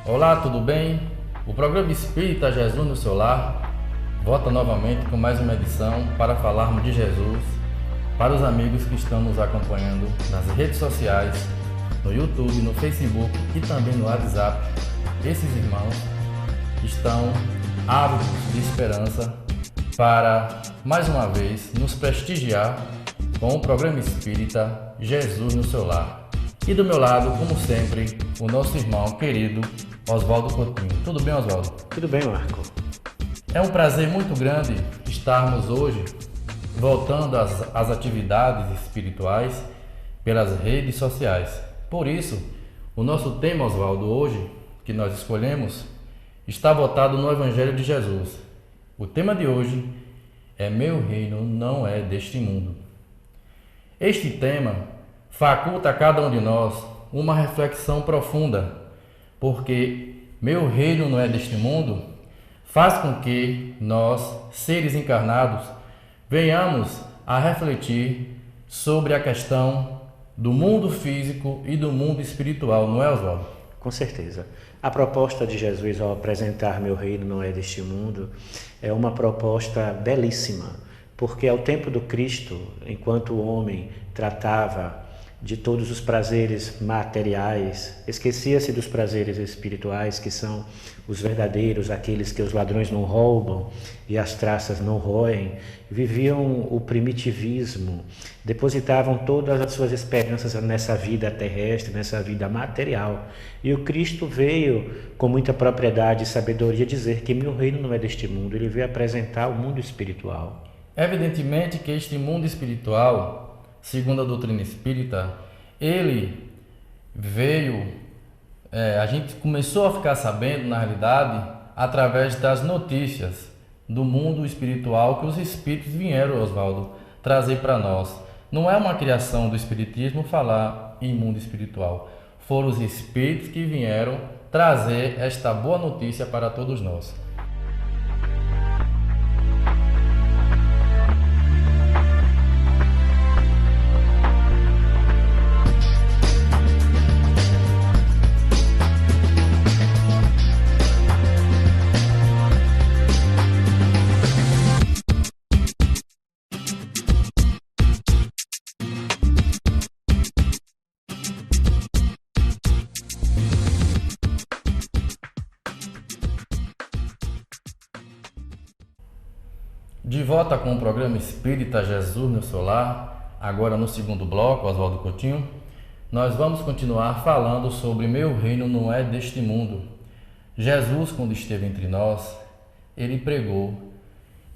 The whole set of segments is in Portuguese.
Olá, tudo bem? O programa Espírita Jesus no seu lar volta novamente com mais uma edição para falarmos de Jesus para os amigos que estão nos acompanhando nas redes sociais, no YouTube, no Facebook e também no WhatsApp. Esses irmãos estão ávidos de esperança para, mais uma vez, nos prestigiar com o programa Espírita Jesus no seu lar. E do meu lado, como sempre, o nosso irmão querido Oswaldo Coutinho. Tudo bem, Oswaldo? Tudo bem, Marco. É um prazer muito grande estarmos hoje voltando às atividades espirituais pelas redes sociais. Por isso, o nosso tema, Oswaldo, hoje, que nós escolhemos, está voltado no Evangelho de Jesus. O tema de hoje é Meu reino não é deste mundo. Este tema faculta a cada um de nós uma reflexão profunda, porque meu reino não é deste mundo, faz com que nós, seres encarnados, venhamos a refletir sobre a questão do mundo físico e do mundo espiritual, não é, Oswaldo? Com certeza. A proposta de Jesus ao apresentar meu reino não é deste mundo é uma proposta belíssima, porque ao tempo do Cristo, enquanto o homem tratava de todos os prazeres materiais, esquecia-se dos prazeres espirituais, que são os verdadeiros, aqueles que os ladrões não roubam e as traças não roem, viviam o primitivismo, depositavam todas as suas esperanças nessa vida terrestre, nessa vida material. E o Cristo veio com muita propriedade e sabedoria dizer que meu reino não é deste mundo, ele veio apresentar o mundo espiritual. Evidentemente que este mundo espiritual, segundo a doutrina espírita, ele veio, a gente começou a ficar sabendo, na realidade, através das notícias do mundo espiritual que os espíritos vieram, Oswaldo, trazer para nós. Não é uma criação do espiritismo falar em mundo espiritual. Foram os espíritos que vieram trazer esta boa notícia para todos nós. De volta com o programa Espírita Jesus no seu lar, agora no segundo bloco, Oswaldo Coutinho, nós vamos continuar falando sobre meu reino não é deste mundo. Jesus, quando esteve entre nós, ele pregou,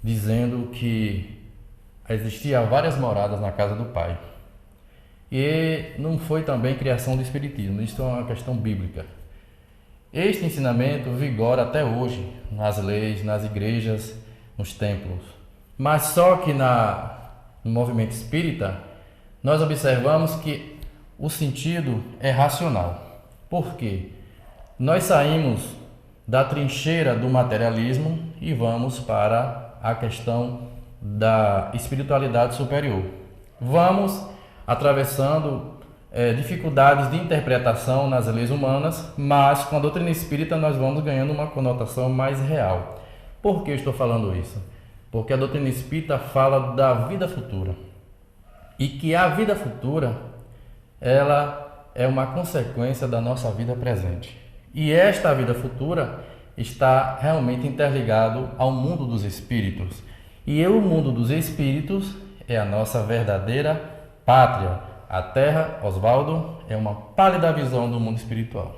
dizendo que existiam várias moradas na casa do Pai. E não foi também criação do Espiritismo, isso é uma questão bíblica. Este ensinamento vigora até hoje, nas leis, nas igrejas, nos templos. Mas só que no movimento espírita, nós observamos que o sentido é racional. Por quê? Nós saímos da trincheira do materialismo e vamos para a questão da espiritualidade superior. Vamos atravessando dificuldades de interpretação nas leis humanas, mas com a doutrina espírita nós vamos ganhando uma conotação mais real. Por que eu estou falando isso? Porque a doutrina espírita fala da vida futura e que a vida futura ela é uma consequência da nossa vida presente. E esta vida futura está realmente interligado ao mundo dos espíritos. E o mundo dos espíritos é a nossa verdadeira pátria. A Terra, Oswaldo, é uma pálida visão do mundo espiritual.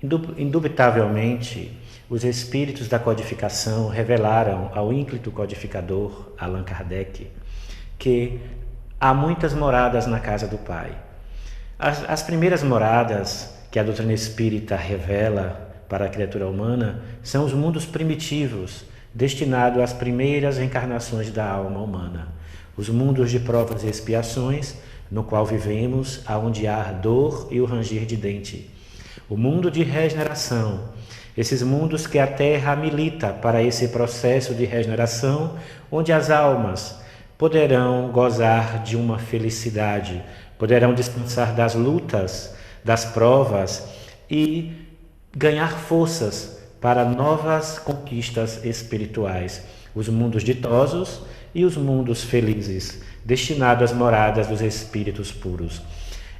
Indubitavelmente, os espíritos da codificação revelaram ao ínclito codificador, Allan Kardec, que há muitas moradas na casa do Pai. As primeiras moradas que a doutrina espírita revela para a criatura humana são os mundos primitivos, destinados às primeiras encarnações da alma humana. Os mundos de provas e expiações, no qual vivemos, aonde há dor e o ranger de dente. O mundo de regeneração, esses mundos que a Terra milita para esse processo de regeneração, onde as almas poderão gozar de uma felicidade, poderão descansar das lutas, das provas e ganhar forças para novas conquistas espirituais. Os mundos ditosos e os mundos felizes, destinados às moradas dos espíritos puros.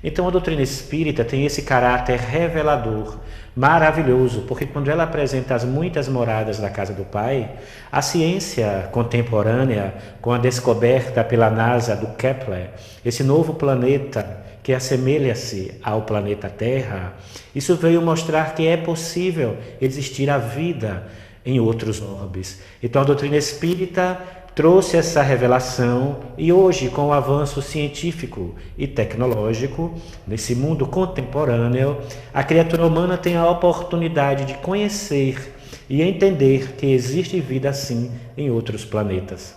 Então a doutrina espírita tem esse caráter revelador, maravilhoso, porque quando ela apresenta as muitas moradas da casa do Pai, a ciência contemporânea, com a descoberta pela NASA do Kepler, esse novo planeta que assemelha-se ao planeta Terra, isso veio mostrar que é possível existir a vida em outros orbes. Então a doutrina espírita trouxe essa revelação e hoje, com o avanço científico e tecnológico, nesse mundo contemporâneo, a criatura humana tem a oportunidade de conhecer e entender que existe vida sim em outros planetas.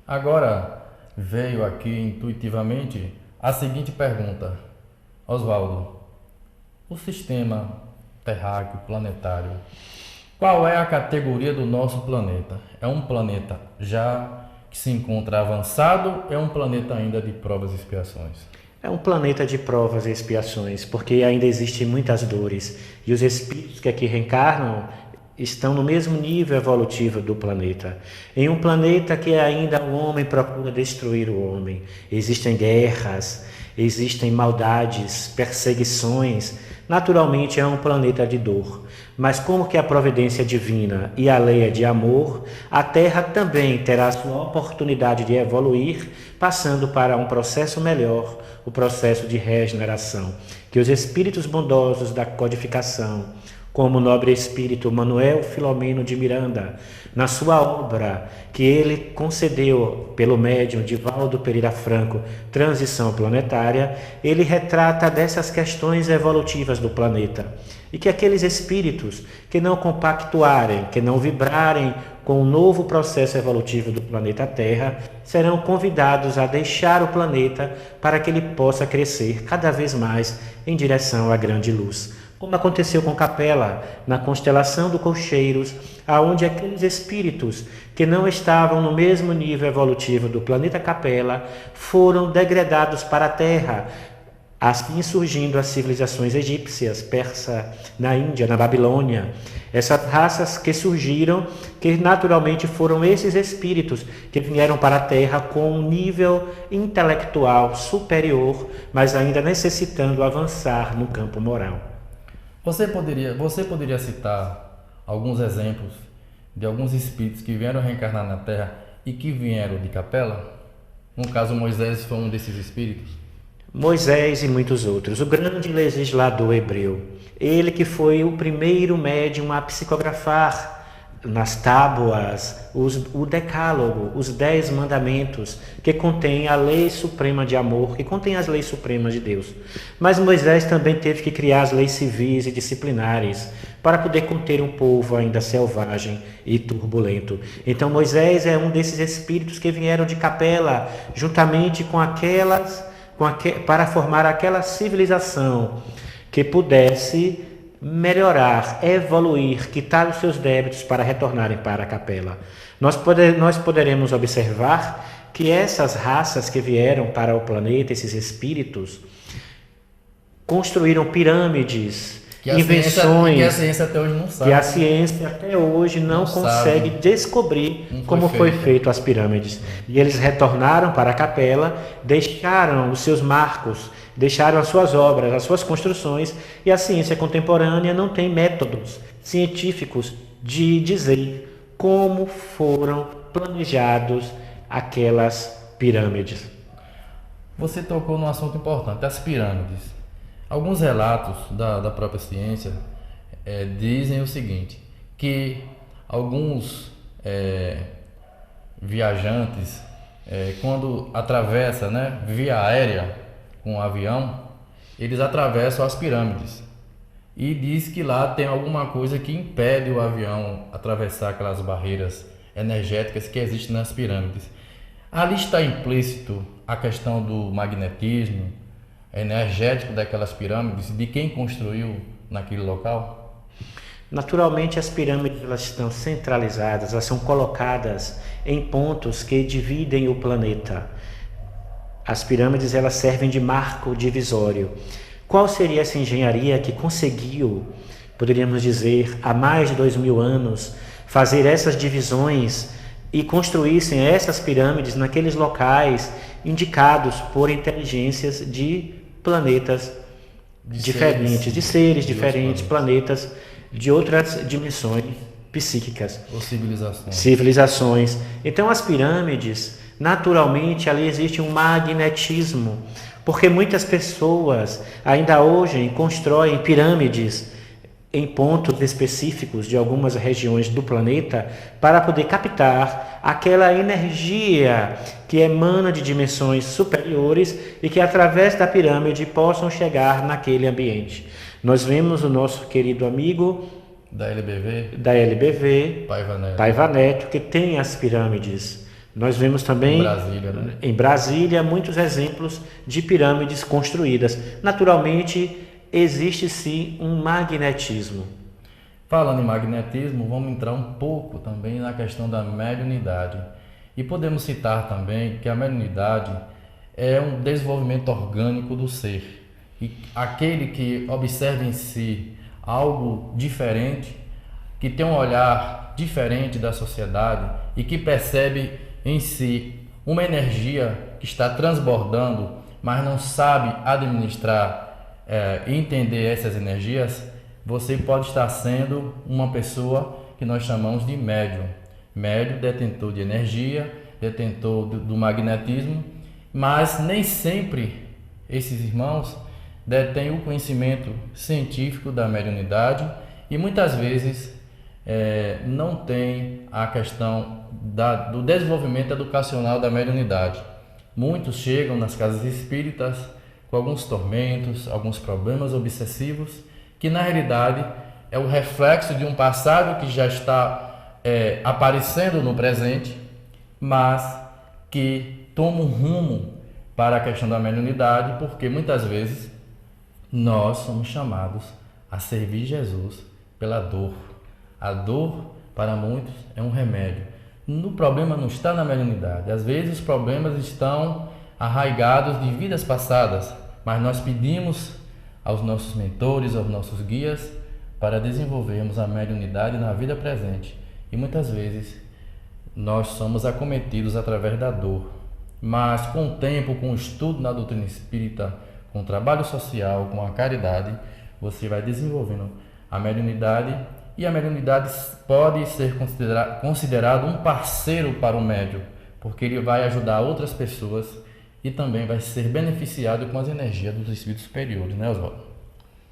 Agora, veio aqui intuitivamente a seguinte pergunta. Oswaldo, o sistema terráqueo planetário, qual é a categoria do nosso planeta? É um planeta já que se encontra avançado ou é um planeta ainda de provas e expiações? É um planeta de provas e expiações, porque ainda existem muitas dores e os espíritos que aqui reencarnam estão no mesmo nível evolutivo do planeta. Em um planeta que ainda o homem procura destruir o homem. Existem guerras, existem maldades, perseguições. Naturalmente é um planeta de dor. Mas como que a providência divina e a lei é de amor, a Terra também terá sua oportunidade de evoluir, passando para um processo melhor, o processo de regeneração. Que os espíritos bondosos da codificação, como o nobre espírito Manuel Filomeno de Miranda, na sua obra que ele concedeu pelo médium Divaldo Pereira Franco, Transição Planetária, ele retrata dessas questões evolutivas do planeta. E que aqueles espíritos que não compactuarem, que não vibrarem com o novo processo evolutivo do planeta Terra, serão convidados a deixar o planeta para que ele possa crescer cada vez mais em direção à grande luz. Como aconteceu com Capela, na constelação do Colcheiros, aonde aqueles espíritos que não estavam no mesmo nível evolutivo do planeta Capela foram degradados para a Terra, assim surgindo as civilizações egípcias, persa, na Índia, na Babilônia. Essas raças que surgiram, que naturalmente foram esses espíritos que vieram para a Terra com um nível intelectual superior, mas ainda necessitando avançar no campo moral. Você poderia citar alguns exemplos de alguns espíritos que vieram reencarnar na Terra e que vieram de Capela? No caso, Moisés foi um desses espíritos? Moisés e muitos outros. O grande legislador hebreu, ele que foi o primeiro médium a psicografar nas tábuas o decálogo, os 10 mandamentos, que contém a lei suprema de amor, que contém as leis supremas de Deus. Mas Moisés também teve que criar as leis civis e disciplinares para poder conter um povo ainda selvagem e turbulento. Então Moisés é um desses espíritos que vieram de Capela, juntamente com para formar aquela civilização que pudesse melhorar, evoluir, quitar os seus débitos para retornarem para a Capela. Nós poderemos observar que essas raças que vieram para o planeta, esses espíritos, construíram pirâmides, invenções que a ciência até hoje não sabe. Que a ciência até hoje não consegue descobrir como foi feito as pirâmides. E eles retornaram para a Capela, deixaram os seus marcos, deixaram as suas obras, as suas construções, e a ciência contemporânea não tem métodos científicos de dizer como foram planejados aquelas pirâmides. Você tocou num assunto importante, as pirâmides. Alguns relatos da própria ciência dizem o seguinte, que alguns viajantes, quando atravessam, né, via aérea com um avião, eles atravessam as pirâmides. E diz que lá tem alguma coisa que impede o avião atravessar aquelas barreiras energéticas que existem nas pirâmides. Ali está implícito a questão do magnetismo energético daquelas pirâmides, de quem construiu naquele local? Naturalmente, as pirâmides elas estão centralizadas, elas são colocadas em pontos que dividem o planeta. As pirâmides elas servem de marco divisório. Qual seria essa engenharia que conseguiu, poderíamos dizer, há mais de 2000 anos, fazer essas divisões e construíssem essas pirâmides naqueles locais indicados por inteligências de planetas diferentes, de seres diferentes, planetas de outras dimensões psíquicas. Ou civilizações. Civilizações. Então as pirâmides, naturalmente, ali existe um magnetismo, porque muitas pessoas ainda hoje constroem pirâmides em pontos específicos de algumas regiões do planeta para poder captar aquela energia que emana de dimensões superiores e que através da pirâmide possam chegar naquele ambiente. Nós vemos o nosso querido amigo da LBV, Paiva Neto, que tem as pirâmides. Nós vemos também em Brasília muitos exemplos de pirâmides construídas. Naturalmente, existe sim um magnetismo. Falando em magnetismo, vamos entrar um pouco também na questão da mediunidade. E podemos citar também que a mediunidade é um desenvolvimento orgânico do ser. E aquele que observa em si algo diferente, que tem um olhar diferente da sociedade e que percebe em si uma energia que está transbordando, mas não sabe administrar e entender essas energias, você pode estar sendo uma pessoa que nós chamamos de médium. Médium, detentor de energia, detentor do magnetismo, mas nem sempre esses irmãos detêm o conhecimento científico da mediunidade e muitas vezes não tem a questão do desenvolvimento educacional da mediunidade. Muitos chegam nas casas espíritas com alguns tormentos, alguns problemas obsessivos, que na realidade é o reflexo de um passado que já está aparecendo no presente, mas que toma um rumo para a questão da mediunidade, porque muitas vezes nós somos chamados a servir Jesus pela dor. A dor, para muitos, é um remédio. O problema não está na mediunidade. Às vezes os problemas estão arraigados de vidas passadas, mas nós pedimos aos nossos mentores, aos nossos guias, para desenvolvermos a mediunidade na vida presente. E muitas vezes nós somos acometidos através da dor. Mas com o tempo, com o estudo na doutrina espírita, com o trabalho social, com a caridade, você vai desenvolvendo a mediunidade, e a mediunidade pode ser considerado um parceiro para o médium, porque ele vai ajudar outras pessoas e também vai ser beneficiado com as energias dos espíritos superiores, né, Oswaldo?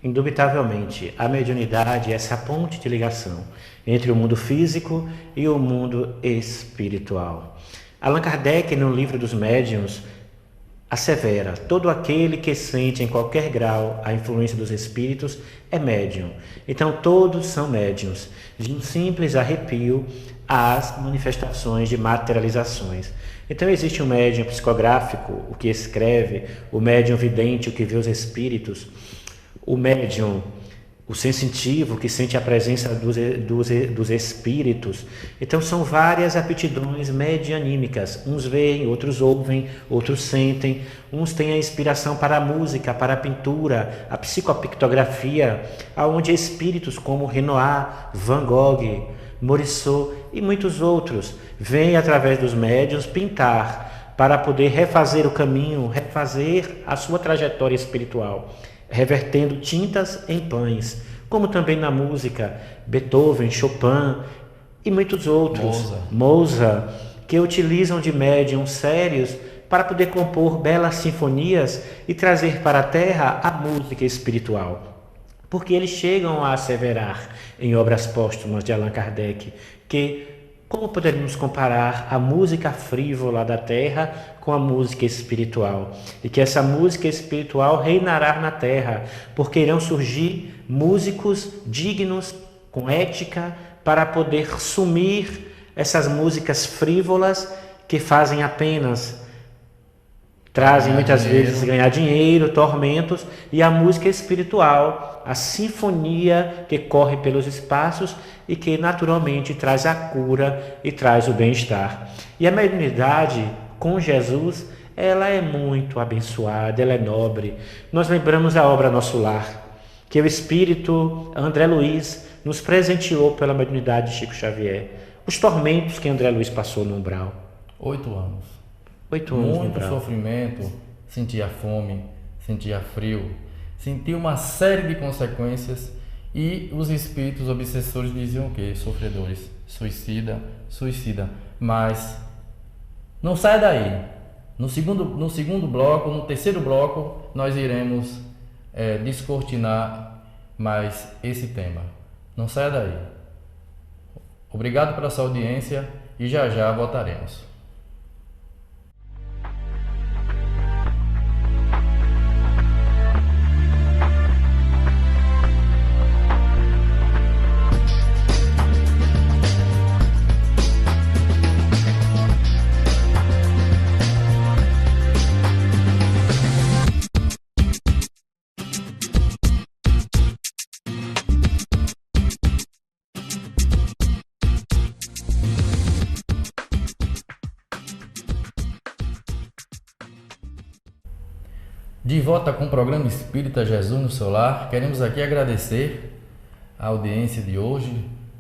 Indubitavelmente, a mediunidade é essa ponte de ligação entre o mundo físico e o mundo espiritual. Allan Kardec, no livro dos médiuns, assevera: todo aquele que sente em qualquer grau a influência dos espíritos é médium. Então todos são médiuns, de um simples arrepio às manifestações de materializações. Então existe um médium psicográfico, o que escreve, o médium vidente, o que vê os espíritos, o médium, o sensitivo, que sente a presença dos espíritos. Então são várias aptidões medianímicas. Uns veem, outros ouvem, outros sentem. Uns têm a inspiração para a música, para a pintura, a psicopictografia, aonde espíritos como Renoir, Van Gogh, Morisot e muitos outros vêm através dos médiuns pintar para poder refazer o caminho, refazer a sua trajetória espiritual, revertendo tintas em pães, como também na música, Beethoven, Chopin e muitos outros, Mozart, que utilizam de médiuns sérios para poder compor belas sinfonias e trazer para a Terra a música espiritual. Porque eles chegam a asseverar em obras póstumas de Allan Kardec que como poderíamos comparar a música frívola da terra com a música espiritual? E que essa música espiritual reinará na terra, porque irão surgir músicos dignos, com ética, para poder sumir essas músicas frívolas que fazem apenas, trazem muitas vezes ganhar dinheiro, tormentos, e a música espiritual, a sinfonia que corre pelos espaços e que naturalmente traz a cura e traz o bem-estar. E a mediunidade com Jesus, ela é muito abençoada, ela é nobre. Nós lembramos a obra Nosso Lar, que o espírito André Luiz nos presenteou pela mediunidade de Chico Xavier. Os tormentos que André Luiz passou no umbral. 8 anos. 8 anos no Muito umbral. sofrimento, sentia fome, sentia frio, sentia uma série de consequências. E os espíritos obsessores diziam o quê? Sofredores, suicida, suicida. Mas não saia daí. No segundo bloco, no terceiro bloco, nós iremos descortinar mais esse tema. Não saia daí. Obrigado pela sua audiência e já já voltaremos. De volta com o programa Espírita Jesus no seu lar, queremos aqui agradecer a audiência de hoje,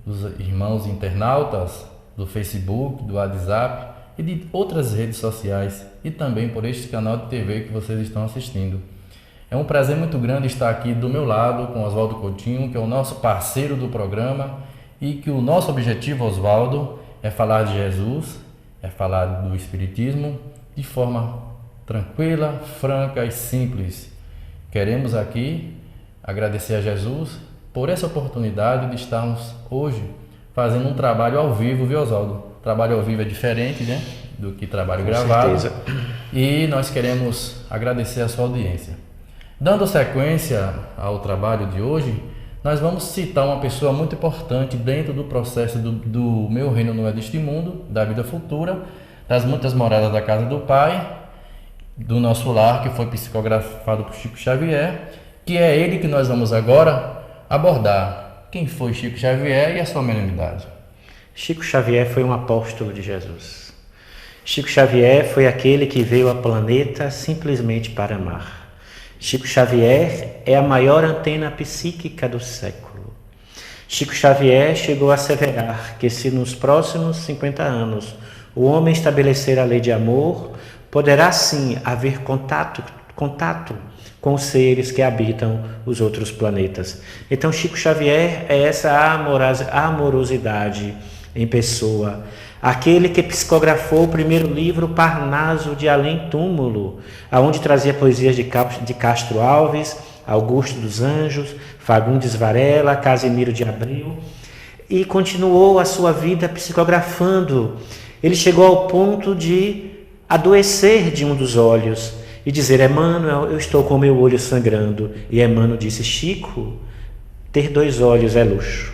dos irmãos internautas do Facebook, do WhatsApp e de outras redes sociais e também por este canal de TV que vocês estão assistindo. É um prazer muito grande estar aqui do meu lado com Oswaldo Coutinho, que é o nosso parceiro do programa e que o nosso objetivo, Oswaldo, é falar de Jesus, é falar do Espiritismo de forma tranquila, franca e simples. Queremos aqui agradecer a Jesus por essa oportunidade de estarmos hoje fazendo um trabalho ao vivo, viu, Oswaldo? Trabalho ao vivo é diferente, né, do que trabalho gravado. Certeza. E nós queremos agradecer a sua audiência. Dando sequência ao trabalho de hoje, nós vamos citar uma pessoa muito importante dentro do processo do Meu Reino Não É Deste Mundo, da vida futura, das muitas moradas da casa do Pai, do Nosso Lar, que foi psicografado por Chico Xavier, que é ele que nós vamos agora abordar. Quem foi Chico Xavier e a sua mediunidade? Chico Xavier foi um apóstolo de Jesus. Chico Xavier foi aquele que veio ao planeta simplesmente para amar. Chico Xavier é a maior antena psíquica do século. Chico Xavier chegou a asseverar que se nos próximos 50 anos o homem estabelecer a lei de amor, poderá sim haver contato com os seres que habitam os outros planetas. Então Chico Xavier é essa amorosidade em pessoa. Aquele que psicografou o primeiro livro Parnaso de Além Túmulo, aonde trazia poesias de Castro Alves, Augusto dos Anjos, Fagundes Varela, Casimiro de Abreu, e continuou a sua vida psicografando. Ele chegou ao ponto de adoecer de um dos olhos e dizer: Emmanuel, eu estou com meu olho sangrando. E Emmanuel disse: Chico, ter 2 olhos é luxo.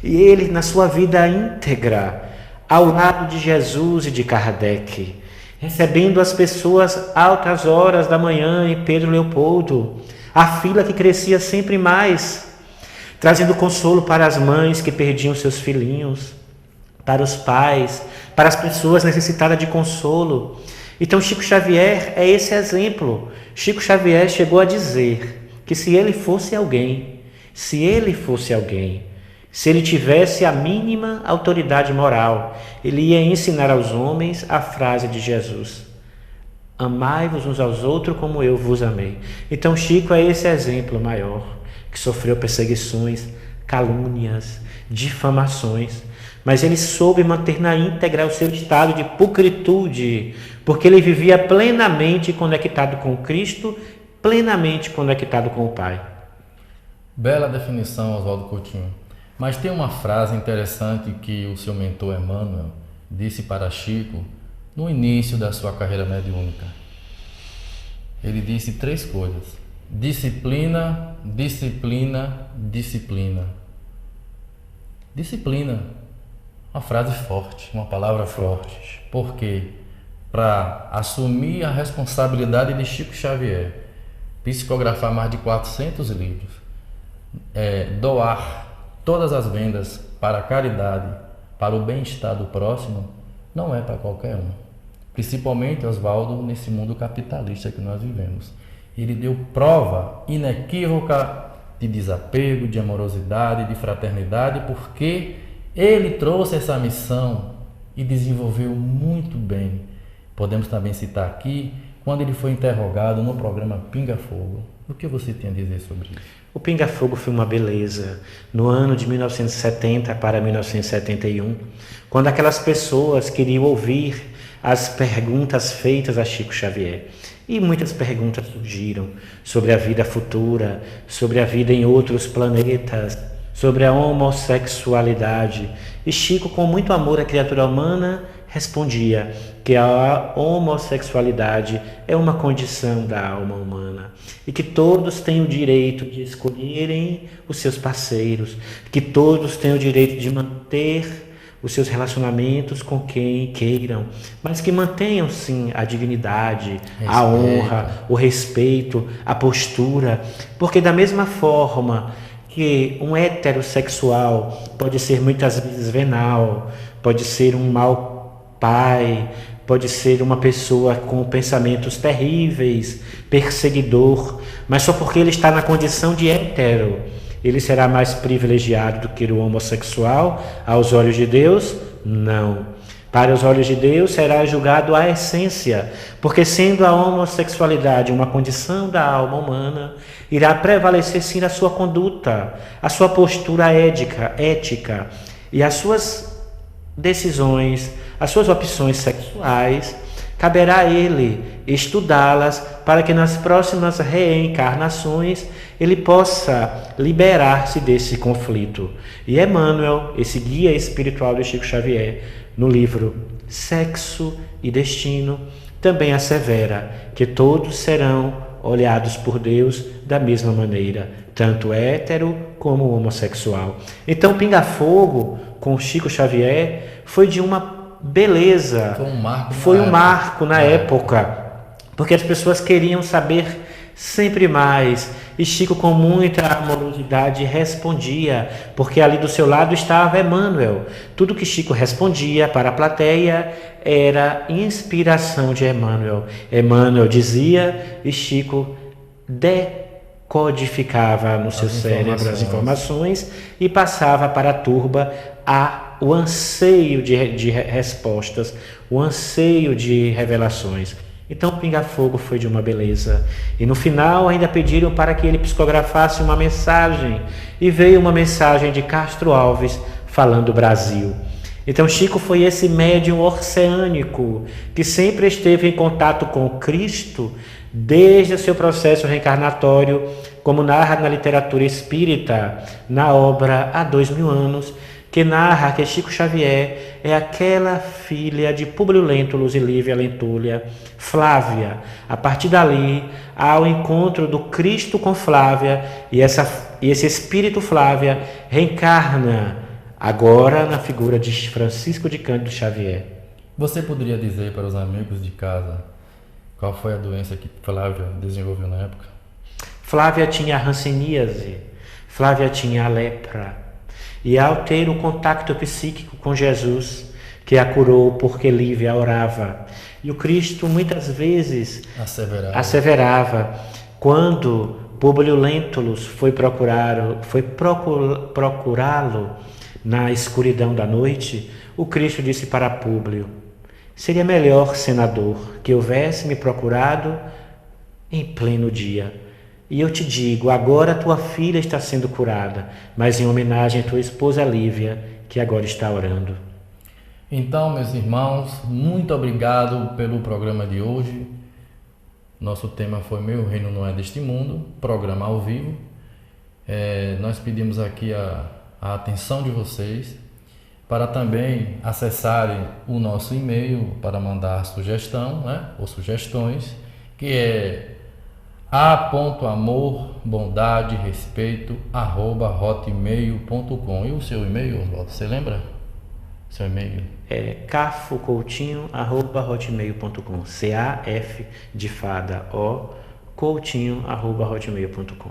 E ele, na sua vida íntegra, ao lado de Jesus e de Kardec, recebendo as pessoas altas horas da manhã em Pedro Leopoldo, a fila que crescia sempre mais, trazendo consolo para as mães que perdiam seus filhinhos, para os pais, para as pessoas necessitadas de consolo. Então Chico Xavier é esse exemplo. Chico Xavier chegou a dizer que se ele fosse alguém, se ele tivesse a mínima autoridade moral, ele ia ensinar aos homens a frase de Jesus: amai-vos uns aos outros como eu vos amei. Então Chico é esse exemplo maior, que sofreu perseguições, calúnias, difamações, mas ele soube manter na íntegra o seu estado de pulcritude, porque ele vivia plenamente conectado com Cristo, plenamente conectado com o Pai. Bela definição, Oswaldo Coutinho. Mas tem uma frase interessante que o seu mentor Emmanuel disse para Chico no início da sua carreira mediúnica. Ele disse 3 coisas: disciplina, disciplina, disciplina. Disciplina, uma frase forte, uma palavra forte. Por quê? Para assumir a responsabilidade de Chico Xavier, psicografar mais de 400 livros, doar todas as vendas para a caridade, para o bem-estar do próximo, não é para qualquer um. Principalmente, Oswaldo, nesse mundo capitalista que nós vivemos. Ele deu prova inequívoca de desapego, de amorosidade, de fraternidade, porque ele trouxe essa missão e desenvolveu muito bem. Podemos também citar aqui, quando ele foi interrogado no programa Pinga Fogo. O que você tem a dizer sobre isso? O Pinga Fogo foi uma beleza. No ano de 1970 para 1971, quando aquelas pessoas queriam ouvir as perguntas feitas a Chico Xavier. E muitas perguntas surgiram sobre a vida futura, sobre a vida em outros planetas, sobre a homossexualidade. E Chico, com muito amor à criatura humana, respondia que a homossexualidade é uma condição da alma humana e que todos têm o direito de escolherem os seus parceiros, que todos têm o direito de manter os seus relacionamentos com quem queiram, mas que mantenham sim a dignidade, a honra, o respeito, a postura, porque da mesma forma que um heterossexual pode ser muitas vezes venal, pode ser um mau pai, pode ser uma pessoa com pensamentos terríveis, perseguidor, mas só porque ele está na condição de hétero, ele será mais privilegiado do que o homossexual aos olhos de Deus? Não. Para os olhos de Deus será julgado a essência, porque sendo a homossexualidade uma condição da alma humana, irá prevalecer sim a sua conduta, a sua postura ética e as suas decisões, as suas opções sexuais. Caberá a ele estudá-las para que nas próximas reencarnações ele possa liberar-se desse conflito. E Emmanuel, esse guia espiritual de Chico Xavier, no livro Sexo e Destino, também assevera que todos serão olhados por Deus da mesma maneira, tanto hétero como homossexual. Então, Pinga Fogo, com Chico Xavier, foi de uma beleza, foi um marco na época, porque as pessoas queriam saber sempre mais, e Chico com muita amorosidade respondia, porque ali do seu lado estava Emmanuel. Tudo que Chico respondia para a plateia era inspiração de Emmanuel. Emmanuel dizia e Chico decodificava no seu cérebro as informações e passava para a turba o anseio de respostas, o anseio de revelações. Então Pinga Fogo foi de uma beleza. E no final ainda pediram para que ele psicografasse uma mensagem. E veio uma mensagem de Castro Alves falando Brasil. Então Chico foi esse médium oceânico que sempre esteve em contato com Cristo desde o seu processo reencarnatório, como narra na literatura espírita, na obra Há 2000 anos, que narra que Chico Xavier é aquela filha de Públio Lentulus e Lívia Lentúlia, Flávia. A partir dali, há o encontro do Cristo com Flávia, e esse espírito Flávia reencarna agora na figura de Francisco de Cândido Xavier. Você poderia dizer para os amigos de casa qual foi a doença que Flávia desenvolveu na época? Flávia tinha a hanseníase, Flávia tinha a lepra. E ao ter o contato psíquico com Jesus, que a curou porque Lívia orava, e o Cristo muitas vezes asseverava, quando Públio Lentulus foi procurá-lo na escuridão da noite, o Cristo disse para Públio: seria melhor, senador, que houvesse me procurado em pleno dia. E eu te digo, agora tua filha está sendo curada, mas em homenagem à tua esposa Lívia, que agora está orando. Então, meus irmãos, muito obrigado pelo programa de hoje. Nosso tema foi Meu Reino Não É Deste Mundo, programa ao vivo. Nós pedimos aqui a atenção de vocês para também acessarem o nosso e-mail para mandar sugestão, né, ou sugestões, que é a.amor.bondade.respeito@hotmail.com. E o seu e-mail, Oswaldo, você lembra? Seu e-mail? É cafocoutinho@hotmail.com. CAF de fada O coutinho@hotmail.com.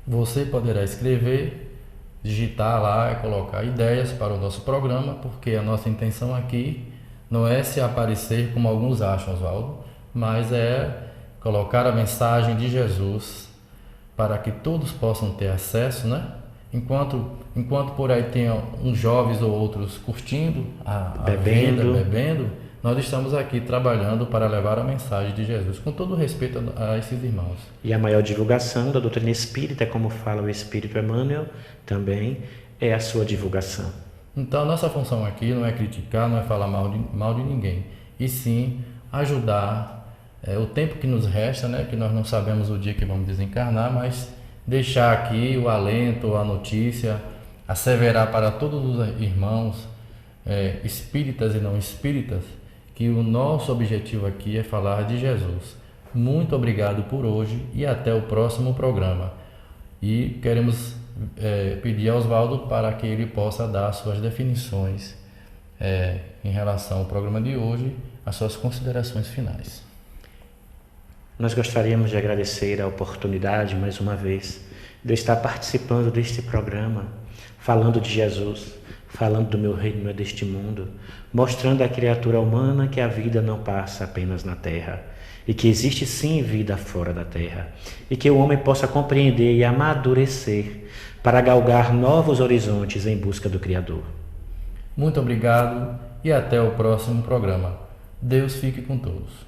Você poderá escrever, digitar lá e colocar ideias para o nosso programa, porque a nossa intenção aqui não é se aparecer como alguns acham, Oswaldo, mas é colocar a mensagem de Jesus para que todos possam ter acesso, né? Enquanto por aí tem uns jovens ou outros curtindo bebendo, nós estamos aqui trabalhando para levar a mensagem de Jesus, com todo respeito a esses irmãos. E a maior divulgação da doutrina espírita, como fala o Espírito Emmanuel, também é a sua divulgação. Então, a nossa função aqui não é criticar, não é falar mal de ninguém, e sim ajudar o tempo que nos resta, né, que nós não sabemos o dia que vamos desencarnar, mas deixar aqui o alento, a notícia, asseverar para todos os irmãos espíritas e não espíritas que o nosso objetivo aqui é falar de Jesus. Muito obrigado por hoje e até o próximo programa. E queremos pedir a Oswaldo para que ele possa dar suas definições em relação ao programa de hoje, as suas considerações finais. Nós gostaríamos de agradecer a oportunidade, mais uma vez, de eu estar participando deste programa, falando de Jesus, falando do meu reino não é deste mundo, mostrando à criatura humana que a vida não passa apenas na terra, e que existe sim vida fora da terra, e que o homem possa compreender e amadurecer para galgar novos horizontes em busca do Criador. Muito obrigado e até o próximo programa. Deus fique com todos.